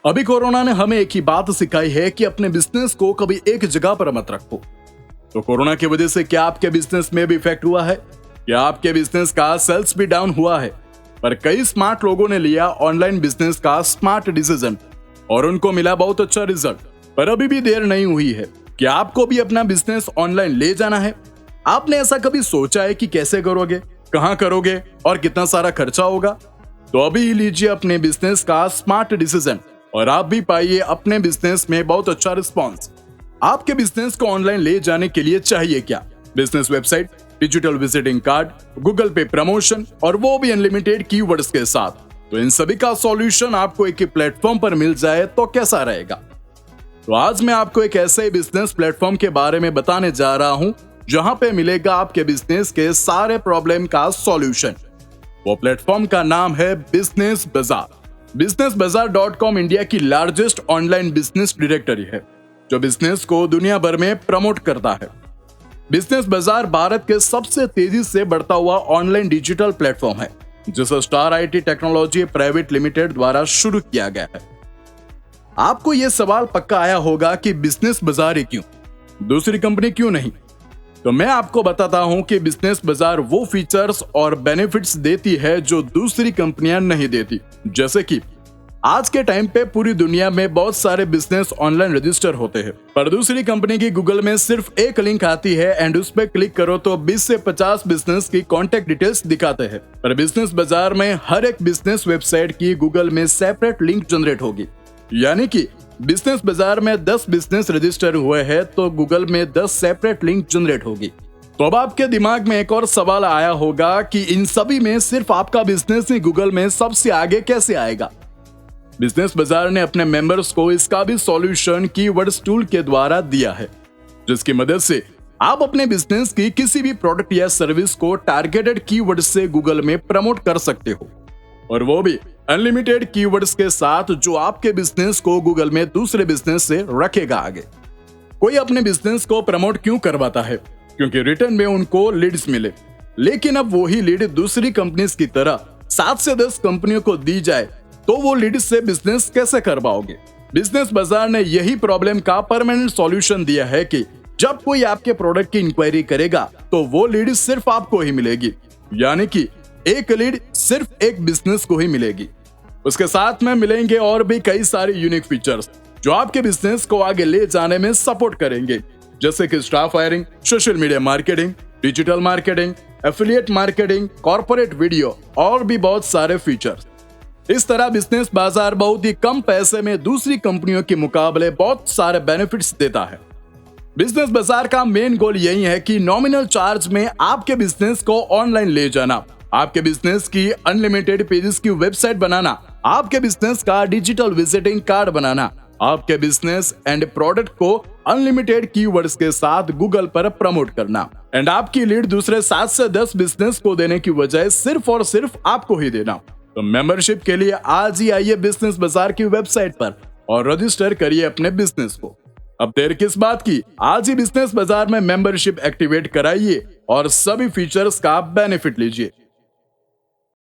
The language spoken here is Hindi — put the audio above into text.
अभी कोरोना ने हमें एक ही बात सिखाई है कि अपने बिजनेस को कभी एक जगह पर मत रखो। तो कोरोना की वजह से क्या आपके बिजनेस में भी इफेक्ट हुआ है? क्या आपके बिजनेस का सेल्स भी डाउन हुआ है? पर कई स्मार्ट लोगों ने लिया ऑनलाइन बिजनेस का स्मार्ट डिसीजन और उनको मिला बहुत अच्छा रिजल्ट। पर अभी भी देर नहीं हुई है। क्या आपको भी अपना बिजनेस ऑनलाइन ले जाना है? आपने ऐसा कभी सोचा है कि कैसे करोगे, कहां करोगे और कितना सारा खर्चा होगा? तो अभी ही लीजिए अपने बिजनेस का स्मार्ट डिसीजन और आप भी पाइए अपने बिजनेस में बहुत अच्छा रिस्पॉन्स। आपके बिजनेस को ऑनलाइन ले जाने के लिए चाहिए क्या? Business website, digital visiting card, Google पे प्रमोशन और वो भी अनलिमिटेड कीवर्ड्स के साथ। तो इन सभी का सॉल्यूशन आपको एक ही प्लेटफॉर्म पर मिल जाए तो कैसा रहेगा? तो आज मैं आपको एक ऐसे बिजनेस प्लेटफॉर्म के बारे में बताने जा रहा हूं जहां पे मिलेगा आपके बिजनेस के सारे प्रॉब्लम का सॉल्यूशन। वो प्लेटफॉर्म का नाम है बिजनेस बाजार। businessbazaar.com इंडिया की लार्जेस्ट ऑनलाइन बिजनेस डायरेक्टरी है जो बिजनेस को दुनिया भर में प्रमोट करता है। बिजनेस बाजार भारत के सबसे तेजी से बढ़ता हुआ ऑनलाइन डिजिटल प्लेटफॉर्म है जिसे star IT technology private limited द्वारा शुरू किया गया है। आपको यह सवाल पक्का आया होगा कि बिजनेस बाजार ही क्यों, दूसरी कंपनी क्यों नहीं? तो मैं आपको बताता हूं कि बिजनेस बाजार वो फीचर्स और बेनिफिट्स देती है जो दूसरी कंपनियां नहीं देती। जैसे कि आज के टाइम पे पूरी दुनिया में बहुत सारे बिजनेस ऑनलाइन रजिस्टर होते हैं, पर दूसरी कंपनी की गूगल में सिर्फ एक लिंक आती है एंड उस पर क्लिक करो तो 20 से 50 बिजनेस की कॉन्टेक्ट डिटेल्स दिखाते हैं। पर बिजनेस बाजार में हर एक बिजनेस वेबसाइट की गूगल में सेपरेट लिंक जनरेट होगी। यानी कि बिजनेस बाजार में 10 बिजनेस रजिस्टर हुए हैं तो गूगल में 10 सेपरेट लिंक जनरेट होगी। तो अब आपके दिमाग में एक और सवाल आया होगा कि इन सभी में सिर्फ आपका बिजनेस ही गूगल में सबसे आगे कैसे आएगा? बिजनेस बाजार ने अपने मेंबर्स को इसका भी सॉल्यूशन कीवर्ड्स टूल के द्वारा दिया है, जिसकी मदद से आप अपने बिजनेस की किसी भी प्रोडक्ट या सर्विस को टारगेटेड कीवर्ड से गूगल में प्रमोट कर सकते हो, और वो भी अनलिमिटेड कीवर्ड्स के साथ जो आपके बिजनेस को गूगल में दूसरे बिजनेस से रखेगा आगे। कोई अपने बिजनेस को प्रमोट क्यों करवाता है? क्योंकि रिटर्न में उनको लीड्स मिले, लेकिन अब वही लीड दूसरी कंपनीज की तरह 7 से 10 कंपनियों को दी जाए तो वो लीड से बिजनेस कैसे कर पाओगे? बिजनेस बाजार ने यही प्रॉब्लम का परमानेंट सॉल्यूशन दिया है कि जब कोई आपके प्रोडक्ट की इंक्वायरी करेगा तो वो लीड सिर्फ आपको ही मिलेगी, यानी कि एक लीड सिर्फ एक बिजनेस को ही मिलेगी। उसके साथ में मिलेंगे और भी कई सारे यूनिक फीचर्स जो आपके बिजनेस को आगे ले जाने में सपोर्ट करेंगे, जैसे कि staff hiring, social media marketing, digital marketing, affiliate marketing, corporate video और भी बहुत सारे फीचर्स। इस तरह बिजनेस बाजार बहुत ही कम पैसे में दूसरी कंपनियों के मुकाबले बहुत सारे बेनिफिट्स देता है। बिजनेस बाजार का मेन गोल यही है कि नॉमिनल चार्ज में आपके बिजनेस को ऑनलाइन ले जाना, आपके बिजनेस की अनलिमिटेड पेजेस की वेबसाइट बनाना, आपके बिजनेस का डिजिटल विजिटिंग कार्ड बनाना, आपके बिजनेस एंड प्रोडक्ट को अनलिमिटेड कीवर्ड्स के साथ गूगल पर प्रमोट करना एंड आपकी लीड दूसरे 7 से 10 बिजनेस को देने की बजाय सिर्फ और सिर्फ आपको ही देना। तो मेंबरशिप के लिए आज ही आइए बिजनेस बाजार की वेबसाइट पर और रजिस्टर करिए अपने बिजनेस को। अब देर किस बात की, आज ही बिजनेस बाजार में मेंबरशिप एक्टिवेट कराइए और सभी फीचर्स का बेनिफिट लीजिए।